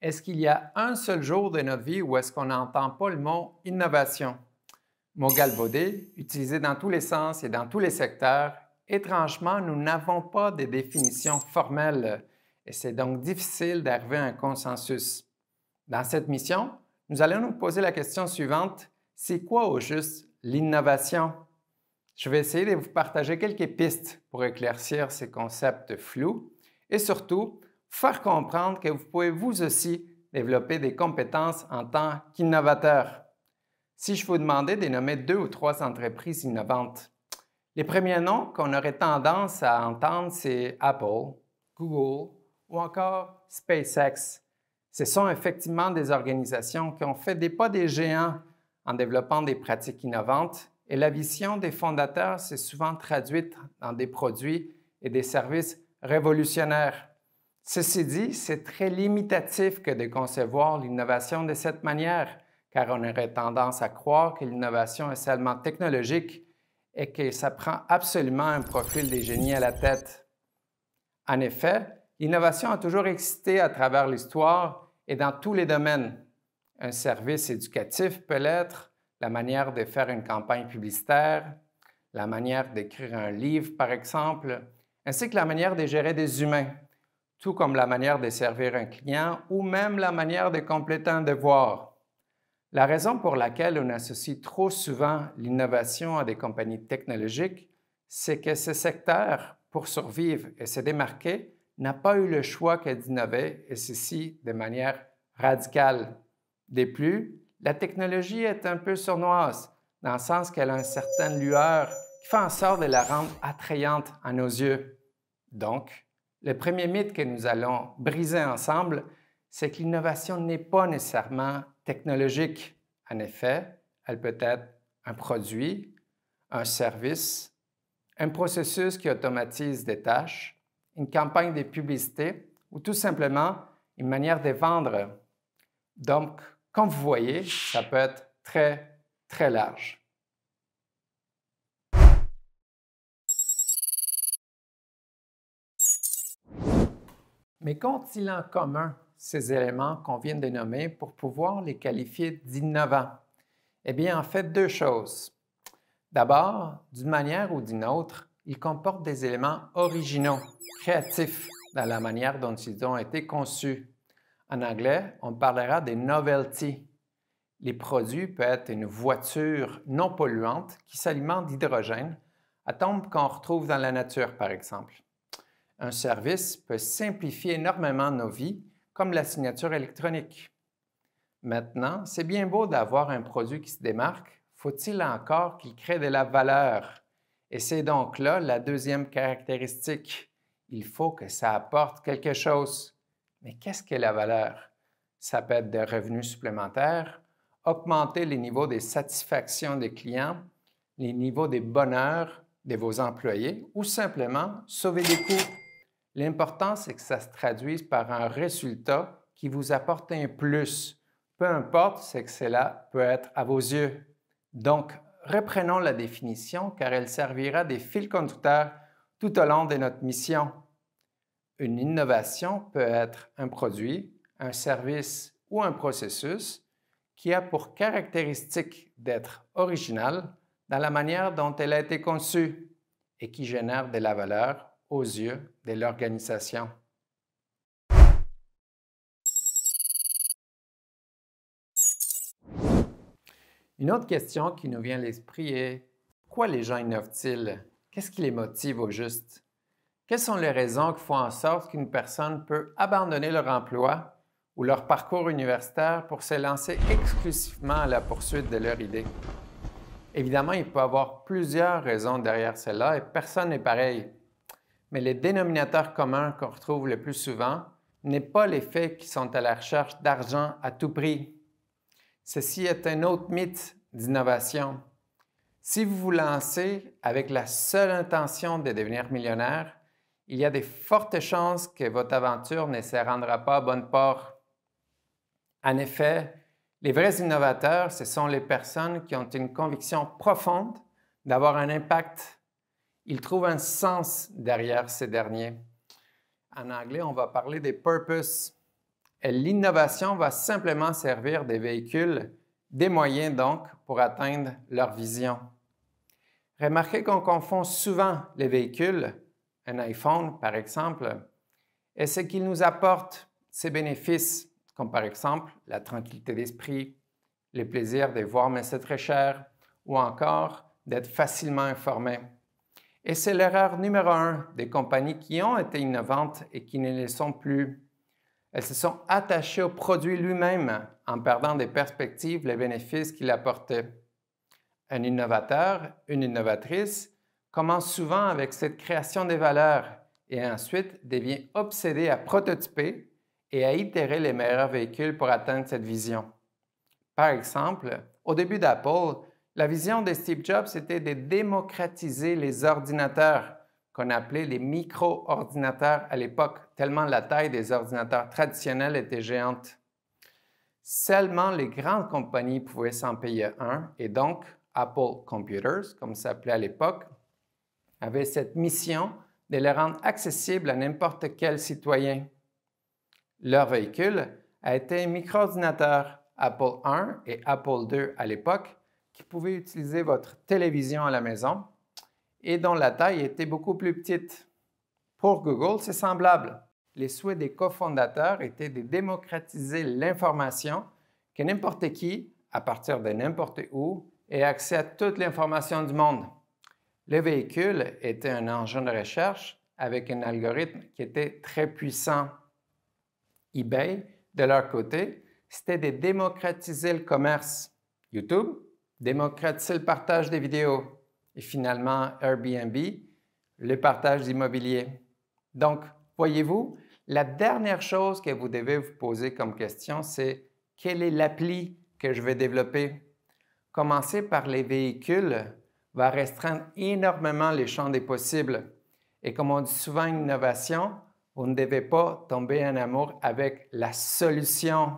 Est-ce qu'il y a un seul jour de notre vie où est-ce qu'on n'entend pas le mot innovation? Mot galvaudé, utilisé dans tous les sens et dans tous les secteurs, étrangement, nous n'avons pas de définition formelle et c'est donc difficile d'arriver à un consensus. Dans cette mission, nous allons nous poser la question suivante: c'est quoi au juste l'innovation? Je vais essayer de vous partager quelques pistes pour éclaircir ces concepts flous et surtout faire comprendre que vous pouvez vous aussi développer des compétences en tant qu'innovateur. Si je vous demandais de nommer 2 ou 3 entreprises innovantes, les premiers noms qu'on aurait tendance à entendre, c'est Apple, Google ou encore SpaceX. Ce sont effectivement des organisations qui ont fait des pas des géants en développant des pratiques innovantes et la vision des fondateurs s'est souvent traduite dans des produits et des services révolutionnaires. Ceci dit, c'est très limitatif que de concevoir l'innovation de cette manière, car on aurait tendance à croire que l'innovation est seulement technologique et que ça prend absolument un profil des génies à la tête. En effet, l'innovation a toujours existé à travers l'histoire et dans tous les domaines. Un service éducatif peut l'être, la manière de faire une campagne publicitaire, la manière d'écrire un livre, par exemple, ainsi que la manière de gérer des humains, tout comme la manière de servir un client ou même la manière de compléter un devoir. La raison pour laquelle on associe trop souvent l'innovation à des compagnies technologiques, c'est que ce secteur, pour survivre et se démarquer, n'a pas eu le choix que d'innover, et ceci de manière radicale. De plus, la technologie est un peu sournoise, dans le sens qu'elle a une certaine lueur qui fait en sorte de la rendre attrayante à nos yeux. Donc, le premier mythe que nous allons briser ensemble, c'est que l'innovation n'est pas nécessairement technologique. En effet, elle peut être un produit, un service, un processus qui automatise des tâches, une campagne de publicité ou tout simplement une manière de vendre. Donc, comme vous voyez, ça peut être très, très large. Mais qu'ont-ils en commun, ces éléments qu'on vient de nommer, pour pouvoir les qualifier d'innovants? Eh bien, en fait, 2 choses. D'abord, d'une manière ou d'une autre, ils comportent des éléments originaux, créatifs, dans la manière dont ils ont été conçus. En anglais, on parlera des novelty. Les produits peuvent être une voiture non polluante qui s'alimente d'hydrogène, atome qu'on retrouve dans la nature, par exemple. Un service peut simplifier énormément nos vies, comme la signature électronique. Maintenant, c'est bien beau d'avoir un produit qui se démarque, faut-il encore qu'il crée de la valeur? Et c'est donc là la deuxième caractéristique. Il faut que ça apporte quelque chose. Mais qu'est-ce que la valeur? Ça peut être des revenus supplémentaires, augmenter les niveaux de satisfaction des clients, les niveaux de bonheur de vos employés ou simplement sauver des coûts. L'important, c'est que ça se traduise par un résultat qui vous apporte un plus. Peu importe ce que cela peut être à vos yeux. Donc, reprenons la définition car elle servira de fil conducteur tout au long de notre mission. Une innovation peut être un produit, un service ou un processus qui a pour caractéristique d'être original dans la manière dont elle a été conçue et qui génère de la valeur aux yeux de l'organisation. Une autre question qui nous vient à l'esprit est: pourquoi les gens innovent-ils? Qu'est-ce qui les motive au juste? Quelles sont les raisons qui font en sorte qu'une personne peut abandonner leur emploi ou leur parcours universitaire pour se lancer exclusivement à la poursuite de leur idée? Évidemment, il peut y avoir plusieurs raisons derrière cela et personne n'est pareil. Mais le dénominateur commun qu'on retrouve le plus souvent n'est pas les faits qui sont à la recherche d'argent à tout prix. Ceci est un autre mythe d'innovation. Si vous vous lancez avec la seule intention de devenir millionnaire, il y a de fortes chances que votre aventure ne se rendra pas à bon port. En effet, les vrais innovateurs, ce sont les personnes qui ont une conviction profonde d'avoir un impact. Ils trouvent un sens derrière ces derniers. En anglais, on va parler des purpose. Et l'innovation va simplement servir des véhicules, des moyens donc pour atteindre leur vision. Remarquez qu'on confond souvent les véhicules, un iPhone par exemple, et ce qu'il nous apporte, ses bénéfices, comme par exemple la tranquillité d'esprit, le plaisir de voir mais c'est très cher, ou encore d'être facilement informé. Et c'est l'erreur numéro 1 des compagnies qui ont été innovantes et qui ne le sont plus. Elles se sont attachées au produit lui-même en perdant des perspectives les bénéfices qu'il apportait. Un innovateur, une innovatrice commence souvent avec cette création des valeurs et ensuite devient obsédé à prototyper et à itérer les meilleurs véhicules pour atteindre cette vision. Par exemple, au début d'Apple, la vision de Steve Jobs était de démocratiser les ordinateurs, qu'on appelait les micro-ordinateurs à l'époque, tellement la taille des ordinateurs traditionnels était géante. Seulement les grandes compagnies pouvaient s'en payer un et donc Apple Computers, comme ça s'appelait à l'époque, avait cette mission de les rendre accessibles à n'importe quel citoyen. Leur véhicule a été un micro-ordinateur Apple I et Apple II à l'époque qui pouvaient utiliser votre télévision à la maison et dont la taille était beaucoup plus petite. Pour Google, c'est semblable. Les souhaits des cofondateurs étaient de démocratiser l'information, que n'importe qui, à partir de n'importe où, ait accès à toute l'information du monde. Le véhicule était un engin de recherche avec un algorithme qui était très puissant. eBay, de leur côté, c'était de démocratiser le commerce. YouTube, démocratiser le partage des vidéos. Et finalement, Airbnb, le partage d'immobilier. Donc, voyez-vous, la dernière chose que vous devez vous poser comme question, c'est quelle est l'appli que je vais développer? Commencer par les véhicules va restreindre énormément les champs des possibles. Et comme on dit souvent en innovation, vous ne devez pas tomber en amour avec la solution.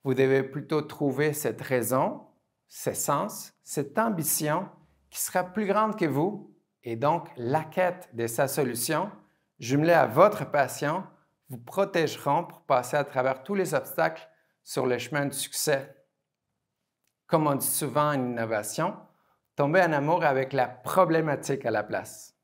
Vous devez plutôt trouver cette raison, ce sens, cette ambition qui sera plus grande que vous et donc la quête de sa solution, jumelée à votre passion, vous protégeront pour passer à travers tous les obstacles sur le chemin du succès. Comme on dit souvent en innovation, tombez en amour avec la problématique à la place.